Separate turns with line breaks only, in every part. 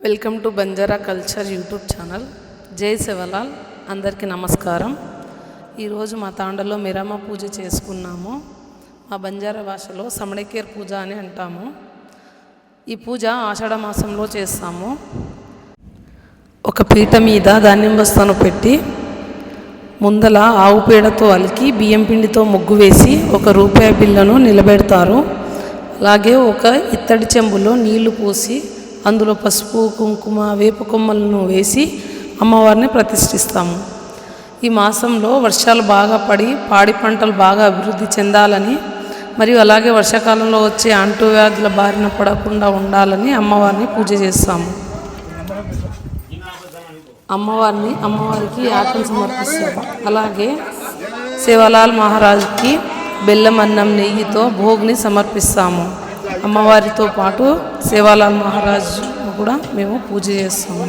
Welcome to Banjara culture YouTube channel. జై శివలాల్. అందరికీ నమస్కారం. ఈరోజు మా తాండలో మిరామ పూజ చేసుకున్నాము. మా బంజారా భాషలో సమడకేర్ పూజ అని అంటాము. ఈ పూజ ఆషాఢ మాసంలో చేస్తాము. ఒక పీట మీద ధాన్యం బస్తాను పెట్టి ముందల ఆవు పేడతో అలికి బియ్యం పిండితో ముగ్గు వేసి ఒక రూపాయి బిళ్ళను నిలబెడతారు. అలాగే ఒక ఇత్తడి చెంబులో నీళ్లు పోసి అందులో పసుపు, కుంకుమ, వేప కొమ్మలను వేసి అమ్మవారిని ప్రతిష్ఠిస్తాము. ఈ మాసంలో వర్షాలు బాగా పడి పాడి పంటలు బాగా అభివృద్ధి చెందాలని మరియు అలాగే వర్షాకాలంలో వచ్చే అంటువ్యాధుల బారిన పడకుండా ఉండాలని అమ్మవారిని పూజ చేస్తాము. అమ్మవారికి యాటను సమర్పిస్తాము. అలాగే శివలాల్ మహారాజుకి బెల్లం అన్నం నెయ్యితో భోగ్ని సమర్పిస్తాము. అమ్మవారితో పాటు శివలాల్ మహారాజు కూడా మేము పూజ చేస్తాము.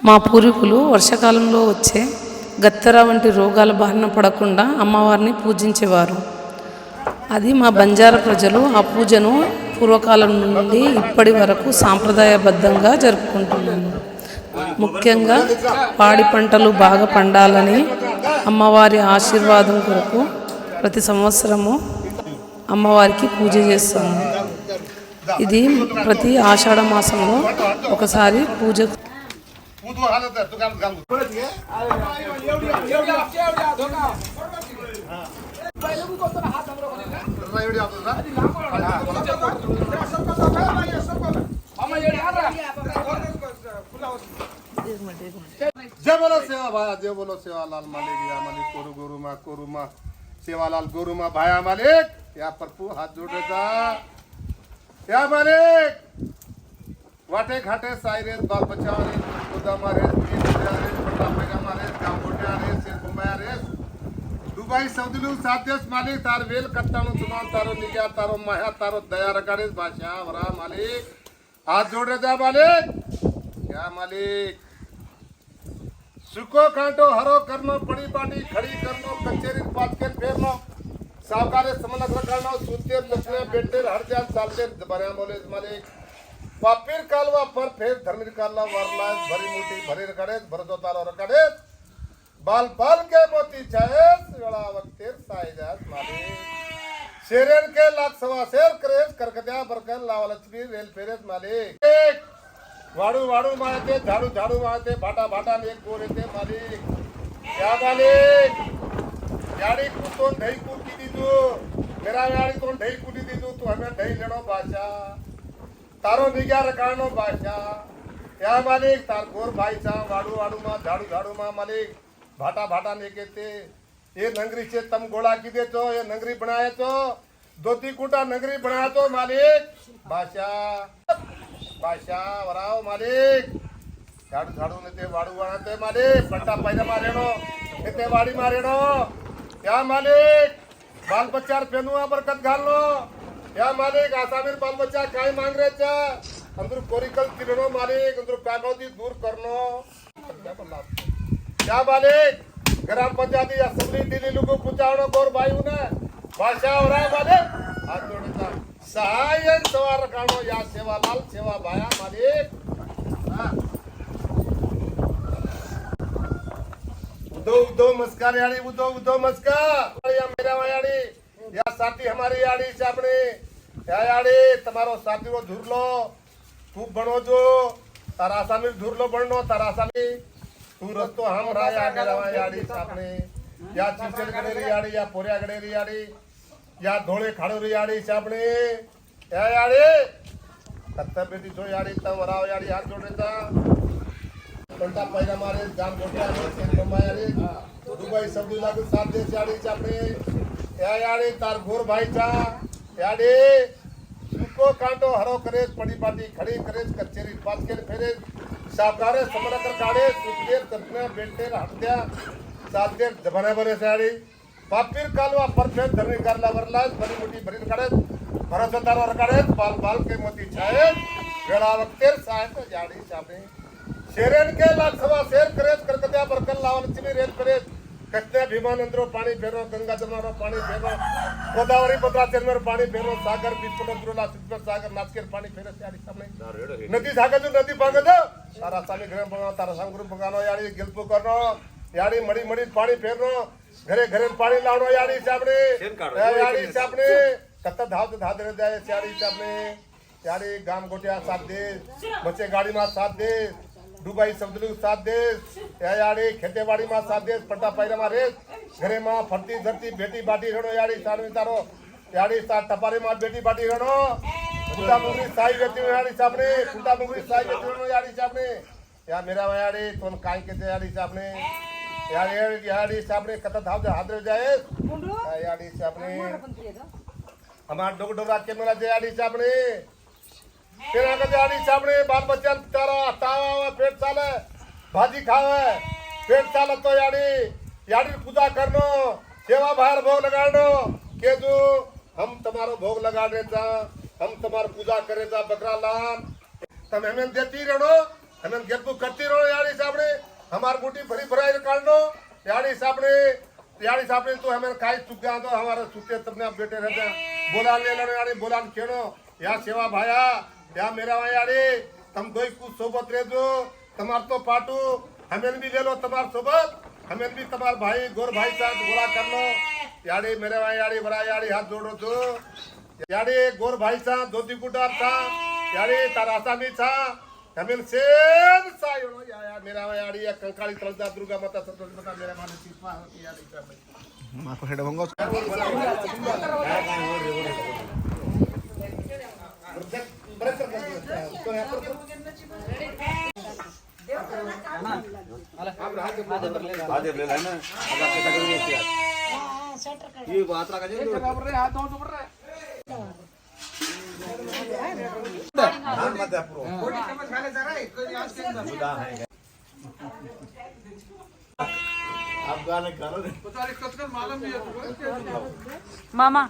మా పూర్వీకులు వర్షాకాలంలో వచ్చే గత్తెర వంటి రోగాల బారిన పడకుండా అమ్మవారిని పూజించేవారు. అది మా బంజారా ప్రజలు ఆ పూజను పూర్వకాలం నుండి ఇప్పటి వరకు సాంప్రదాయబద్ధంగా జరుపుకుంటున్నాము. ముఖ్యంగా పాడి పంటలు బాగా పండాలని అమ్మవారి ఆశీర్వాదం కొరకు ప్రతి సంవత్సరము అమ్మవారికి పూజ చేస్తాము. ఇది ప్రతి ఆషాఢ మాసంలో ఒకసారి పూజ.
जय बोलो सेवा भाया, जय बोलो सेवालाल मालिक, या मालिक कोरु मा सेवालाल गोरु मा भाया मालिक, या प्रभु हाथ जोड़ेचा या मालिक वाटे घाटे सायरेस बाल बच्चा रे खुदा मारे रे पट्टा पैगा मारे गाव गोट्या रे शेर बुंबाया रे दुबई सौदीलू साध्यस मालिक तार वेल कट्टाणू सुना तारो निग्या तारो माया तारो दया रगाड़े भाषा वरा मालिक हाथ जोड़ेचा मालिक, या मालिक सुको कांटो हरो करनो पड़ी पाटी खड़ी करनो कचेरी पाचकेर फेरनो सावकारे समनक रखनो सूतेर नसने बेटेर हरजान सालतेर बऱ्या बोले मालिक पापीर कालवा पर फेर धर्मीर कालवा वरलास भरी मोठी भरी रकडेस भरजो तालो रकडेस बाल बाल के मोती छायस वेळा वक्तेर सायजास मालिक शेरेन के लाख सवा शेर करेस करकत्या बरकन लावलचबी रेल फेरेस मालिक वाड़ू वाड़ू मारते झाड़ू झाड़ू मारते भाटा भाटा ने गोर येते मालिक, या मालिक याडी कुतोन दही कुटी दीदू मेरा याडी तोन दही कुटी दीदू तू हमें दही लेनो भाषा तारो निग्या रखानो भाषा, या मालिक तार गोर भाईचा वाड़ू वाड़ू मा झाड़ू झाड़ू मा मालिक भाटा भाटा ने केते ये नंगरी से तम गोळा की देतो ये नंगरी बनायचो दोती कुटा नंगरी बनायचो मालिक भाषा भाषा वराव मालिक झाड़ू झाड़ू नेते वाड़ू वाणते मालिक पट्टा पैदा मारेनो नेते वाड़ी मारेनो, या मालिक बाल बच्चा पेनुआ बरकत घालनो, या मालिक आसामीर बाल बच्चा काय मांग रेचा अंदर कोरिकल किरणो मालिक अंदर कानोदी दूर करनो, या मालिक ग्राम पंचायती असेंबली दिल्ली लोगो पुचावनो गोर भाईऊ ने भाषा वराव मालिक हाथ जोड़ेचा सहाय सवार कानो या सेवालाल सेवा भाया मालिक उदो उदो मस्कार याड़ी उदो उदो मस्कार या मेरा याड़ी या साथी हमारी याड़ी से अपने या याड़ी तुम्हारो साथी को धुरलो खूब बनो जो तारा सामी धुरलो बननो तारा सामी तू रस्तो हम राया मेरा याड़ी से अपने या चिंचल गडेरी याड़ी या पोरिया गडेरी याड़ी या धोळे खाडोरी याड़ी से अपने या याड़ी कत्तबेटी जो याड़ी तम वराव याड़ी हाथ जोड़ेचा पंटा पैगा मारे जान गोटिया रे सेन बमाया रे दुबई सऊदी लागू साथ देश याड़ी से अपने या याड़ी तार गोर भाईचा याड़ी सुको कांटो हरो करेस पड़ी पाटी खड़ी करेस कचेरी पाचकेर फेरेस सावकारे समरकर काढे सुकेर तत्ने बेटेर हत्या साथेर जबाने बरे याड़ी पापीर कालवा परफेक्ट धरणी करला वरलास बरी मोठी भरीन काढेस भरोसा तारो रकाडेस बाल बाल के मोती छाये वेळा वक्तेर सायत याड़ी साबे शेरेन के लाख सवा शेर करेस करकत्या बरकन लावलचबी रेल करेस कृष्णा भीमा नंदरो पाणी फेरो गंगा जमुना पाणी फेरो गोदावरी भद्राचल पाणी फेरो सागर बिस्फोटला सिद्धेश्वर सागर नाचकेर पाणी फेरो याडी सामने नदी सागर नदी भागद तारा सामी घर बगानो तारा सांगुरु बगानो याडी गेल्पो करनो याडी मडी मडी पाणी फेरनो घरे घरे पाणी लावनो याडी सामने याडी सामने कत्ता धाव धाव दे जाय याडी सामने याडी गाम गोटिया साथ दे बच्चे गाड़ी में साथ दे दुबई समुद्र साथ दे याडी खेतीबाड़ी में साथ दे पट्टा पैरा में रेस घरे में फरती धरती बेटी बाटी रहो याडी सामने तारो याडी सा टपारी में बेटी बाटी रहो कुंटा मुंगरी साई बेटी याडी सामने कुंटा मुंगरी साई बेटी रहो याडी सामने या मेरा याडी तोन काय के याडी सामने याडी सामने कत्ता धाव हाथ जाए याडी सामने हमार डोगडोरा कैमरा जे याडी सामने तेरा का याडी सामने बाल बच्चा तारा तावा पेट चाले भाजी खावे पेट चाले तो याडी पूजा करनो सेवा बाहर भोग लगाड़ो के जो हम तुम्हारो भोग लगाड़े जा हम तुम्हार पूजा करे जा बकरा लान तम हमें देती रहो हमें गेलपू करती रहो याडी सामने हमार बूटी भरी भराई काटनो याडी सामने तो हमें खाई चुका दो हमारे सुते तबने बेटे रहते बोला ले लो याडी बोला खेनो या सेवा भाया या मेरा याडी तम दोई कुछ सोबत रह जो तमार तो पाटू हमें भी ले लो तमार सोबत हमें भी तमार भाई गोर भाई साथ गोला कर लो याडी मेरे याडी बड़ा याडी हाथ जोड़ो तो याडी गोर भाई सा धोती कुटार था याडी तारासामी था हमें सेम सायो या मेरा याडी या कंकाली तलदा दुर्गा माता संतोष माता मेरा माने शिल्पा याडी कर
माको हेड भंगो
मामा